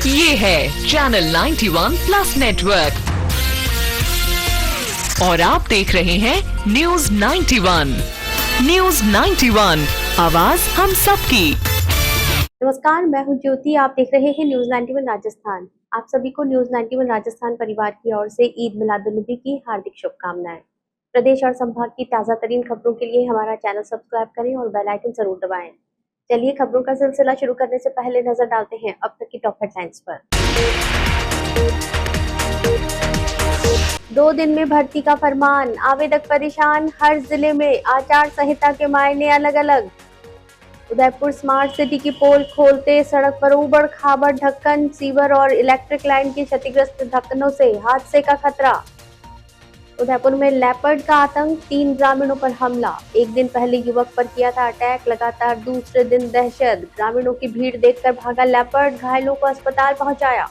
ये है channel 91 plus network और आप देख रहे हैं न्यूज 91। न्यूज 91, आवाज हम सबकी। नमस्कार, मैं हूं ज्योति। आप देख रहे हैं न्यूज 91 राजस्थान। आप सभी को न्यूज 91 राजस्थान परिवार की ओर से ईद मिलादुन्नबी की हार्दिक शुभकामनाएं। प्रदेश और संभाग की ताजा तरीन खबरों के लिए हमारा चैनल सब्सक्राइब करें और बेल आइकन जरूर दबाएं। चलिए खबरों का सिलसिला शुरू करने से पहले नजर डालते हैं अब तक की टॉप हेडलाइंस पर। 2 दिन में भर्ती का फरमान, आवेदक परेशान, हर जिले में आचार संहिता के मायने अलग अलग। उदयपुर स्मार्ट सिटी की पोल खोलते सड़क पर उबड़ खाबड़ ढक्कन, सीवर और इलेक्ट्रिक लाइन के क्षतिग्रस्त ढक्कनों से हादसे का खतरा। उदयपुर में लेपर्ड का आतंक, 3 ग्रामीणों पर हमला। एक दिन पहले युवक पर किया था अटैक, लगातार दूसरे दिन दहशत। ग्रामीणों की भीड़ देखकर भागा लेपर्ड, घायलों को अस्पताल पहुंचाया।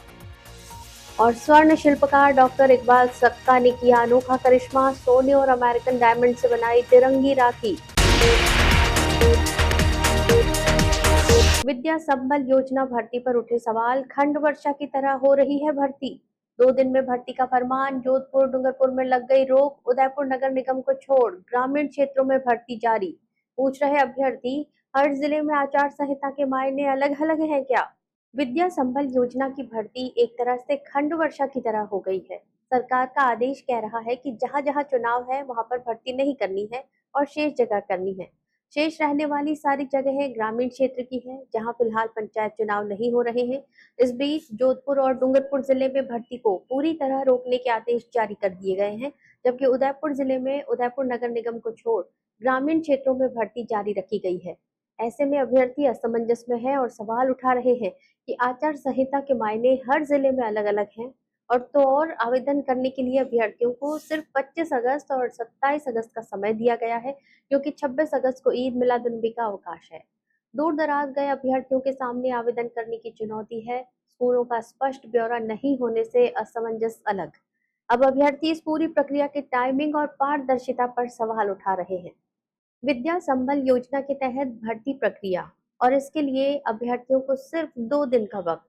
और स्वर्ण शिल्पकार डॉक्टर इकबाल सक्का ने किया अनोखा करिश्मा, सोने और अमेरिकन डायमंड से बनाई तिरंगी राखी। विद्या संबल योजना भर्ती पर उठे सवाल, खंड वर्षा की तरह हो रही है भर्ती। 2 दिन में भर्ती का फरमान, जोधपुर डूंगरपुर में लग गई रोक। उदयपुर नगर निगम को छोड़ ग्रामीण क्षेत्रों में भर्ती जारी। पूछ रहे अभ्यर्थी, हर जिले में आचार संहिता के मायने अलग अलग हैं क्या? विद्या संबल योजना की भर्ती एक तरह से खंड वर्षा की तरह हो गई है। सरकार का आदेश कह रहा है कि जहां जहां चुनाव है वहां पर भर्ती नहीं करनी है और शेष जगह करनी है। शेष रहने वाली सारी जगहें ग्रामीण क्षेत्र की है, जहां फिलहाल पंचायत चुनाव नहीं हो रहे हैं। इस बीच जोधपुर और डूंगरपुर जिले में भर्ती को पूरी तरह रोकने के आदेश जारी कर दिए गए हैं, जबकि उदयपुर जिले में उदयपुर नगर निगम को छोड़ ग्रामीण क्षेत्रों में भर्ती जारी रखी गई है। ऐसे में अभ्यर्थी असमंजस में है और सवाल उठा रहे हैं कि आचार संहिता के मायने हर जिले में अलग अलग हैं। और आवेदन करने के लिए अभ्यर्थियों को सिर्फ 25 अगस्त और 27 अगस्त का समय दिया गया है, क्योंकि 26 अगस्त को ईद मिलादुन्नबी का अवकाश है। दूर दराज गए अभ्यर्थियों के सामने आवेदन करने की चुनौती है। स्कूलों का स्पष्ट ब्यौरा नहीं होने से असमंजस अलग। अब अभ्यर्थी इस पूरी प्रक्रिया की टाइमिंग और पारदर्शिता पर सवाल उठा रहे हैं। विद्या संबल योजना के तहत भर्ती प्रक्रिया और इसके लिए अभ्यर्थियों को सिर्फ 2 दिन का वक्त।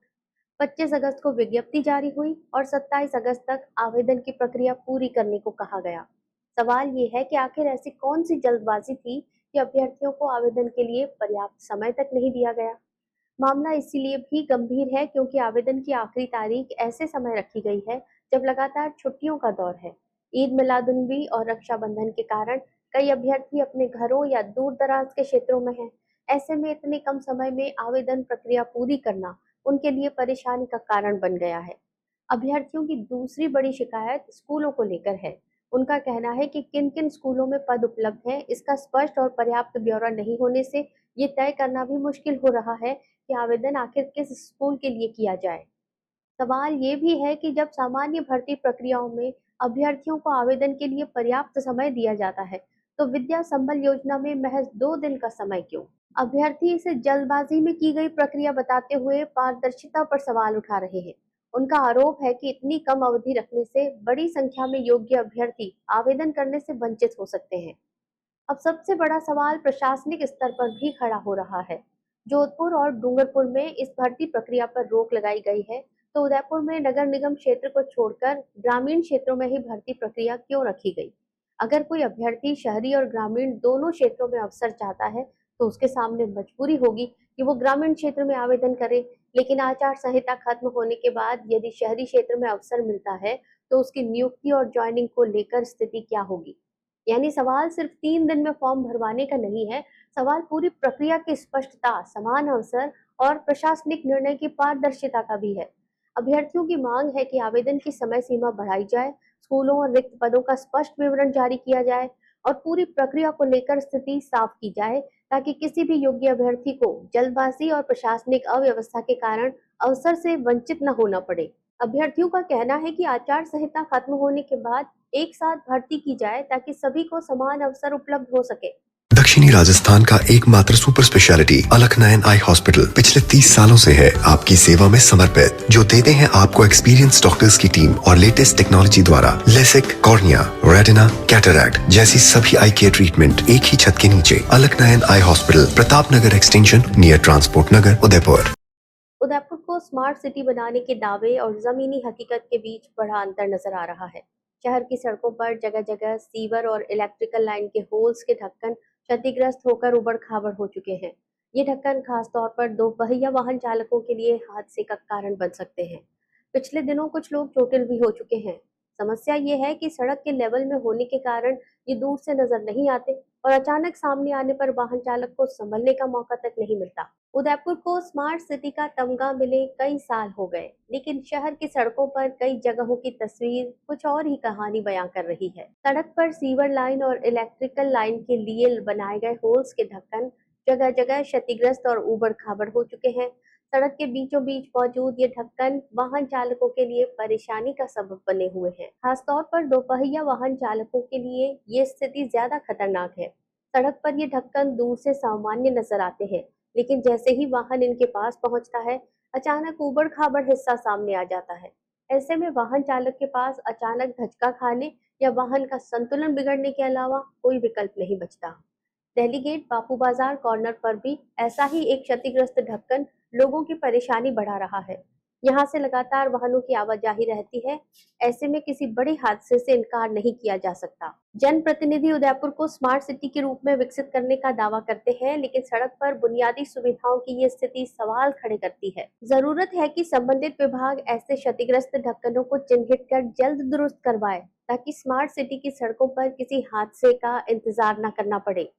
25 अगस्त को विज्ञप्ति जारी हुई और 27 अगस्त तक आवेदन की प्रक्रिया पूरी करने को कहा गया। सवाल ये है कि आखिर ऐसी कौन सी जल्दबाजी थी कि अभ्यर्थियों को आवेदन के लिए पर्याप्त समय तक नहीं दिया गया। मामला इसीलिए भी गंभीर है क्योंकि आवेदन की आखिरी तारीख ऐसे समय रखी गई है जब लगातार छुट्टियों का दौर है। ईद मिलादुन्नबी और रक्षाबंधन के कारण कई अभ्यर्थी अपने घरों या दूर दराज के क्षेत्रों में हैं। ऐसे में इतने कम समय में आवेदन प्रक्रिया पूरी करना उनके लिए परेशानी का कारण बन गया है। अभ्यर्थियों की दूसरी बड़ी शिकायत स्कूलों को लेकर है। उनका कहना है कि किन किन स्कूलों में पद उपलब्ध हैं, इसका स्पष्ट और पर्याप्त ब्यौरा नहीं होने से ये तय करना भी मुश्किल हो रहा है कि आवेदन आखिर किस स्कूल के लिए किया जाए। सवाल ये भी है कि जब सामान्य भर्ती प्रक्रियाओं में अभ्यर्थियों को आवेदन के लिए पर्याप्त समय दिया जाता है, तो विद्या संबल योजना में महज 2 दिन का समय क्यों? अभ्यर्थी इसे जल्दबाजी में की गई प्रक्रिया बताते हुए पारदर्शिता पर सवाल उठा रहे हैं। उनका आरोप है कि इतनी कम अवधि रखने से बड़ी संख्या में योग्य अभ्यर्थी आवेदन करने से वंचित हो सकते हैं। अब सबसे बड़ा सवाल प्रशासनिक स्तर पर भी खड़ा हो रहा है। जोधपुर और डूंगरपुर में इस भर्ती प्रक्रिया पर रोक लगाई गई है, तो उदयपुर में नगर निगम क्षेत्र को छोड़कर ग्रामीण क्षेत्रों में ही भर्ती प्रक्रिया क्यों रखी गई? अगर कोई अभ्यर्थी शहरी और ग्रामीण दोनों क्षेत्रों में अवसर चाहता है तो उसके सामने मजबूरी होगी कि वो ग्रामीण क्षेत्र में आवेदन करे। लेकिन आचार संहिता खत्म होने के बाद यदि शहरी क्षेत्र में अवसर मिलता है तो उसकी नियुक्ति और ज्वाइनिंग को लेकर स्थिति क्या होगी? यानी सवाल सिर्फ 3 दिन में फॉर्म भरवाने का नहीं है, सवाल पूरी प्रक्रिया की स्पष्टता, समान अवसर और प्रशासनिक निर्णय की पारदर्शिता का भी है। अभ्यर्थियों की मांग है कि आवेदन की समय सीमा बढ़ाई जाए, स्कूलों और रिक्त पदों का स्पष्ट विवरण जारी किया जाए और पूरी प्रक्रिया को लेकर स्थिति साफ की जाए, ताकि किसी भी योग्य अभ्यर्थी को जल्दबाजी और प्रशासनिक अव्यवस्था के कारण अवसर से वंचित न होना पड़े। अभ्यर्थियों का कहना है कि आचार संहिता खत्म होने के बाद एक साथ भर्ती की जाए ताकि सभी को समान अवसर उपलब्ध हो सके। दक्षिणी राजस्थान का एकमात्र सुपर स्पेशलिटी अलकनयन आई हॉस्पिटल पिछले 30 सालों से है आपकी सेवा में समर्पित, जो देते हैं आपको एक्सपीरियंस डॉक्टर्स की टीम और लेटेस्ट टेक्नोलॉजी द्वारा लेसिक, कॉर्निया, रेटिना, कैटरैक्ट जैसी सभी आई केयर ट्रीटमेंट एक ही छत के नीचे। अलकनयन eye hospital, Pratap Nagar extension, near transport नगर, उदयपुर। उदयपुर को स्मार्ट सिटी बनाने के दावे और जमीनी हकीकत के बीच बड़ा अंतर नजर आ रहा है। शहर की सड़कों पर जगह जगह सीवर और इलेक्ट्रिकल लाइन के होल्स के ढक्कन क्षतिग्रस्त होकर उबड़ खाबड़ हो चुके हैं। ये ढक्कन खासतौर पर दोपहिया वाहन चालकों के लिए हादसे का कारण बन सकते हैं। पिछले दिनों कुछ लोग चोटिल भी हो चुके हैं। समस्या ये है कि सड़क के लेवल में होने के कारण ये दूर से नजर नहीं आते और अचानक सामने आने पर वाहन चालक को संभलने का मौका तक नहीं मिलता। उदयपुर को स्मार्ट सिटी का तमगा मिले कई साल हो गए, लेकिन शहर की सड़कों पर कई जगहों की तस्वीर कुछ और ही कहानी बयां कर रही है। सड़क पर सीवर लाइन और इलेक्ट्रिकल लाइन के लिए बनाए गए होल्स के ढक्कन जगह जगह क्षतिग्रस्त और ऊबड़ खाबड़ हो चुके हैं। सड़क के बीचों बीच मौजूद ये ढक्कन वाहन चालकों के लिए परेशानी का सबब बने हुए हैं। खासतौर पर दोपहिया वाहन चालकों के लिए ये स्थिति ज्यादा खतरनाक है। सड़क पर ये ढक्कन दूर से सामान्य नजर आते हैं, लेकिन जैसे ही वाहन इनके पास पहुंचता है, अचानक ऊबड़ खाबड़ हिस्सा सामने आ जाता है। ऐसे में वाहन चालक के पास अचानक धचका खाने या वाहन का संतुलन बिगड़ने के अलावा कोई विकल्प नहीं बचता। दिल्ली गेट बापू बाजार कॉर्नर पर भी ऐसा ही एक क्षतिग्रस्त ढक्कन लोगों की परेशानी बढ़ा रहा है। यहाँ से लगातार वाहनों की आवाजाही रहती है। ऐसे में किसी बड़े हादसे से इनकार नहीं किया जा सकता। जनप्रतिनिधि उदयपुर को स्मार्ट सिटी के रूप में विकसित करने का दावा करते हैं, लेकिन सड़क पर बुनियादी सुविधाओं की ये स्थिति सवाल खड़े करती है। जरूरत है कि संबंधित विभाग ऐसे क्षतिग्रस्त ढक्कनों को चिन्हित कर जल्द दुरुस्त करवाए, ताकि स्मार्ट सिटी की सड़कों पर किसी हादसे का इंतजार न करना पड़े।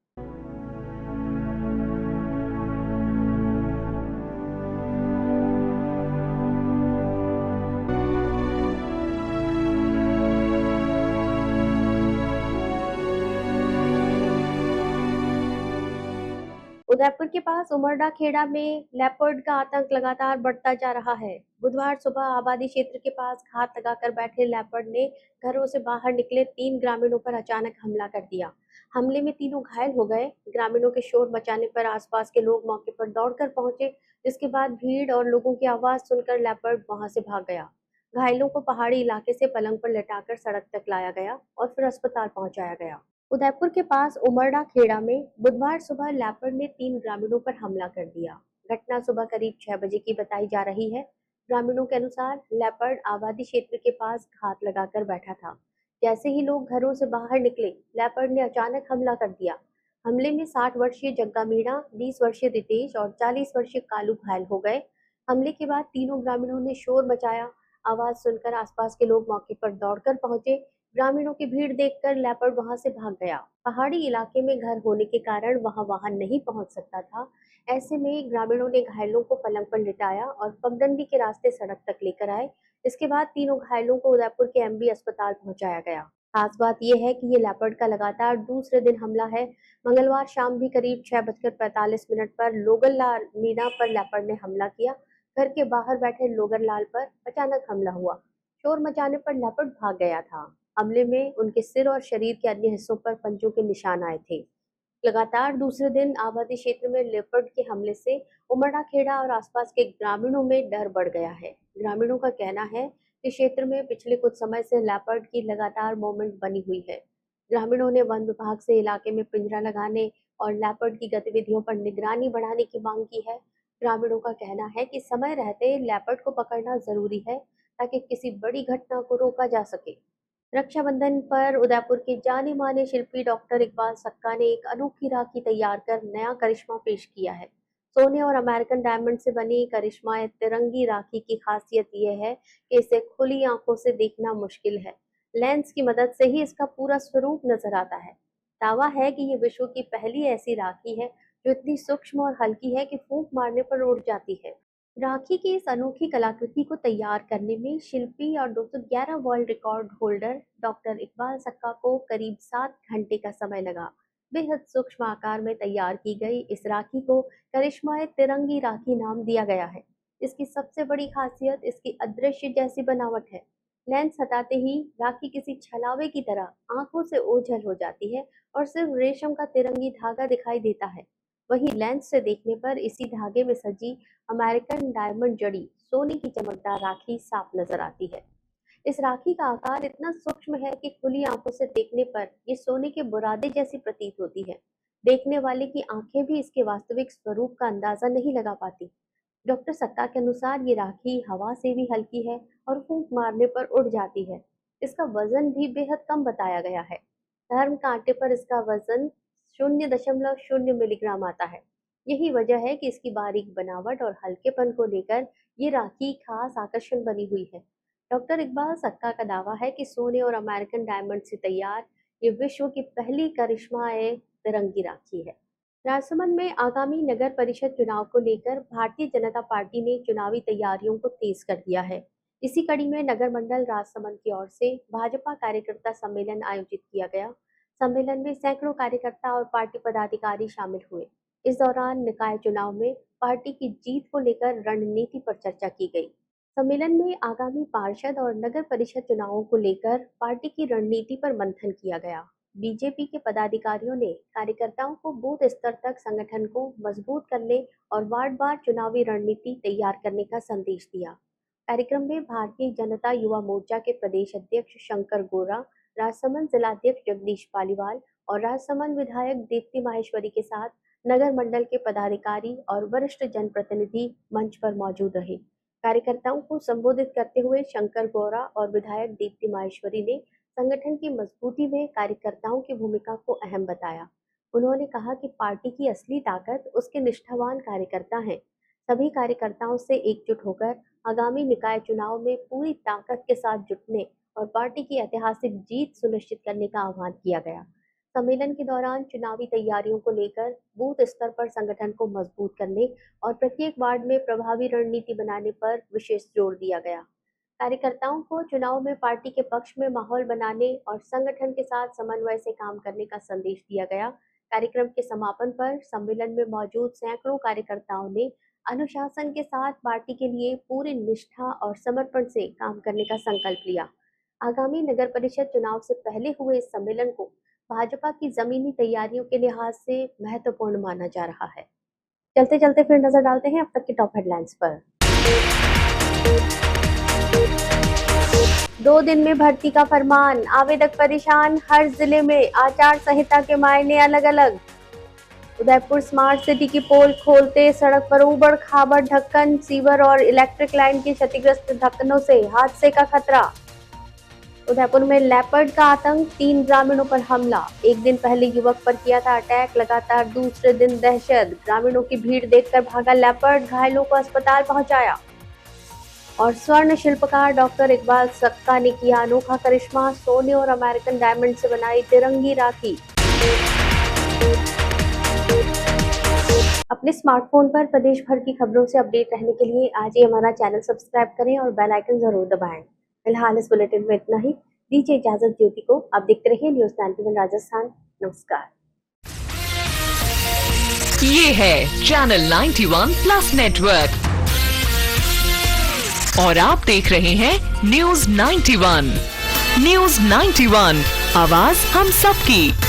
उदयपुर के पास उमरडा खेड़ा में लेपर्ड का आतंक लगातार बढ़ता जा रहा है। बुधवार सुबह आबादी क्षेत्र के पास घात लगाकर बैठे लेपर्ड ने घरों से बाहर निकले 3 ग्रामीणों पर अचानक हमला कर दिया। हमले में तीनों घायल हो गए। ग्रामीणों के शोर मचाने पर आसपास के लोग मौके पर दौड़कर पहुंचे, जिसके बाद भीड़ और लोगों की आवाज सुनकर लेपर्ड वहां से भाग गया। घायलों को पहाड़ी इलाके से पलंग पर लेटाकर सड़क तक लाया गया और फिर अस्पताल पहुंचाया गया। उदयपुर के पास उमरडा खेड़ा में बुधवार सुबह लेपर्ड ने 3 ग्रामीणों पर हमला कर दिया। घटना सुबह करीब 6 बजे की बताई जा रही है। ग्रामीणों के अनुसार लेपर्ड आबादी क्षेत्र के पास घात लगाकर बैठा था। जैसे ही लोग घरों से बाहर निकले, लेपर्ड ने अचानक हमला कर दिया। हमले में 60 वर्षीय जग्गा मीणा, 20 वर्षीय रितेश और 40 वर्षीय कालू घायल हो गए। हमले के बाद तीनों ग्रामीणों ने शोर मचाया। आवाज सुनकर आसपास के लोग मौके पर दौड़कर पहुंचे। ग्रामीणों की भीड़ देखकर लेपर्ड वहां से भाग गया। पहाड़ी इलाके में घर होने के कारण वहां वाहन नहीं पहुंच सकता था। ऐसे में ग्रामीणों ने घायलों को पलंग पर लिटाया और पगडंडी के रास्ते सड़क तक लेकर आए। इसके बाद तीनों घायलों को उदयपुर के एमबी अस्पताल पहुंचाया गया। खास बात यह है कि ये लेपर्ड का लगातार दूसरे दिन हमला है। मंगलवार शाम भी करीब 6:45 पर लोगन लाल मीणा पर लेपर्ड ने हमला किया। घर के बाहर बैठे लोगन लाल पर अचानक हमला हुआ। शोर मचाने पर लेपर्ड भाग गया था। हमले में उनके सिर और शरीर के अन्य हिस्सों पर पंजों के निशान आए थे। लगातार दूसरे दिन आबादी क्षेत्र में लेपर्ड के हमले से उमरडा खेड़ा और आसपास के ग्रामीणों में डर बढ़ गया है। ग्रामीणों का कहना है कि क्षेत्र में पिछले कुछ समय से लेपर्ड की लगातार मूवमेंट बनी हुई है। ग्रामीणों ने वन विभाग से इलाके में पिंजरा लगाने और लेपर्ड की गतिविधियों पर निगरानी बढ़ाने की मांग की है। ग्रामीणों का कहना है कि समय रहते लेपर्ड को पकड़ना जरूरी है, ताकि किसी बड़ी घटना को रोका जा सके। रक्षाबंधन पर उदयपुर के जाने माने शिल्पी डॉक्टर इकबाल सक्का ने एक अनोखी राखी तैयार कर नया करिश्मा पेश किया है। सोने और अमेरिकन डायमंड से बनी करिश्मा तिरंगी राखी की खासियत यह है कि इसे खुली आंखों से देखना मुश्किल है। लेंस की मदद से ही इसका पूरा स्वरूप नजर आता है। दावा है कि ये विश्व की पहली ऐसी राखी है जो इतनी सूक्ष्म और हल्की है कि फूंक मारने पर उड़ जाती है। राखी की इस अनोखी कलाकृति को तैयार करने में शिल्पी और 211 world record holder doctor Iqbal Sakka को करीब 7 घंटे का समय लगा। बेहद सूक्ष्म आकार में तैयार की गई इस राखी को करिश्मा तिरंगी राखी नाम दिया गया है। इसकी सबसे बड़ी खासियत इसकी अदृश्य जैसी बनावट है। लेंस हटाते ही राखी किसी छलावे की तरह आंखों से ओझल हो जाती है और सिर्फ रेशम का तिरंगी धागा दिखाई देता है। वहीं लेंस से देखने पर इसी धागे में सजी अमेरिकन डायमंड जड़ी सोने की चमकदार राखी साफ नजर आती है। इस राखी का आकार इतना सूक्ष्म है कि खुली आंखों से देखने पर ये सोने के बुरादे जैसी प्रतीत होती है। देखने वाले की आंखें भी इसके वास्तविक स्वरूप का अंदाजा नहीं लगा पाती। डॉक्टर सक्का के अनुसार ये राखी हवा से भी हल्की है और फूंक मारने पर उड़ जाती है। इसका वजन भी बेहद कम बताया गया है। धर्म कांटे पर इसका वजन 0.0 मिलीग्राम आता है। यही वजह है कि इसकी बारीक बनावट और हल्केपन को लेकर ये राखी खास आकर्षण बनी हुई है। डॉक्टर इकबाल सक्का का दावा है कि सोने और अमेरिकन डायमंड से तैयार ये विश्व की पहली करिश्मा-ए तिरंगी राखी है। राजसमंद में आगामी नगर परिषद चुनाव को लेकर भारतीय जनता पार्टी ने चुनावी तैयारियों को तेज कर दिया है। इसी कड़ी में नगर मंडल राजसमंद की ओर से भाजपा कार्यकर्ता सम्मेलन आयोजित किया गया। सम्मेलन में सैकड़ों कार्यकर्ता और पार्टी पदाधिकारी शामिल हुए। इस दौरान निकाय चुनाव में पार्टी की जीत को लेकर रणनीति पर चर्चा की गई। सम्मेलन में आगामी पार्षद और नगर परिषद चुनावों को लेकर पार्टी की रणनीति पर मंथन किया गया। बीजेपी के पदाधिकारियों ने कार्यकर्ताओं को बूथ स्तर तक संगठन को मजबूत करने और वार्डवार चुनावी रणनीति तैयार करने का संदेश दिया। कार्यक्रम में भारतीय जनता युवा मोर्चा के प्रदेश अध्यक्ष शंकर गोरा, राजसमंद जिलाध्यक्ष जगदीश पालीवाल और राजसमंद विधायक दीप्ति माहेश्वरी के साथ नगर मंडल के पदाधिकारी और वरिष्ठ जनप्रतिनिधि मंच पर मौजूद रहे। कार्यकर्ताओं को संबोधित करते हुए शंकर गौरा और विधायक दीप्ति माहेश्वरी ने संगठन की मजबूती में कार्यकर्ताओं की भूमिका को अहम बताया। उन्होंने कहा कि पार्टी की असली ताकत उसके निष्ठावान कार्यकर्ता हैं। सभी कार्यकर्ताओं से एकजुट होकर आगामी निकाय चुनाव में पूरी ताकत के साथ जुटने और पार्टी की ऐतिहासिक जीत सुनिश्चित करने का आह्वान किया गया। सम्मेलन के दौरान चुनावी तैयारियों को लेकर बूथ स्तर पर संगठन को मजबूत करने और प्रत्येक वार्ड में प्रभावी रणनीति बनाने पर विशेष जोर दिया गया। कार्यकर्ताओं को चुनाव में पार्टी के पक्ष में माहौल बनाने और संगठन के साथ समन्वय से काम करने का संदेश दिया गया। कार्यक्रम के समापन पर सम्मेलन में मौजूद सैकड़ों कार्यकर्ताओं ने अनुशासन के साथ पार्टी के लिए पूरी निष्ठा और समर्पण से काम करने का संकल्प लिया। आगामी नगर परिषद चुनाव से पहले हुए इस सम्मेलन को भाजपा की जमीनी तैयारियों के लिहाज से महत्वपूर्ण माना जा रहा है। चलते चलते फिर नजर डालते हैं अब तक की टॉप हेडलाइंस पर। 2 दिन में भर्ती का फरमान, आवेदक परेशान, हर जिले में आचार संहिता के मायने अलग अलग। उदयपुर स्मार्ट सिटी की पोल खोलते सड़क पर उबड़ खाबड़ ढक्कन, सीवर और इलेक्ट्रिक लाइन के क्षतिग्रस्त ढक्कनों से हादसे का खतरा। उदयपुर में लेपर्ड का आतंक, 3 ग्रामीणों पर हमला। एक दिन पहले युवक पर किया था अटैक, लगातार दूसरे दिन दहशत। ग्रामीणों की भीड़ देखकर भागा लेपर्ड, घायलों को अस्पताल पहुंचाया। और स्वर्ण शिल्पकार डॉक्टर इकबाल सक्का ने किया अनोखा करिश्मा, सोने और अमेरिकन डायमंड से बनाई तिरंगी राखी। अपने स्मार्टफोन पर प्रदेश भर की खबरों से अपडेट रहने के लिए आज ही हमारा चैनल सब्सक्राइब करें और बेल आइकन जरूर दबाएं। फिलहाल इस बुलेटिन में इतना ही। दीजिए इजाजत ज्योति को। आप देखते रहिए न्यूज़ 91 राजस्थान। नमस्कार। ये है चैनल 91 प्लस नेटवर्क और आप देख रहे हैं न्यूज़ 91। न्यूज़ 91, आवाज हम सबकी।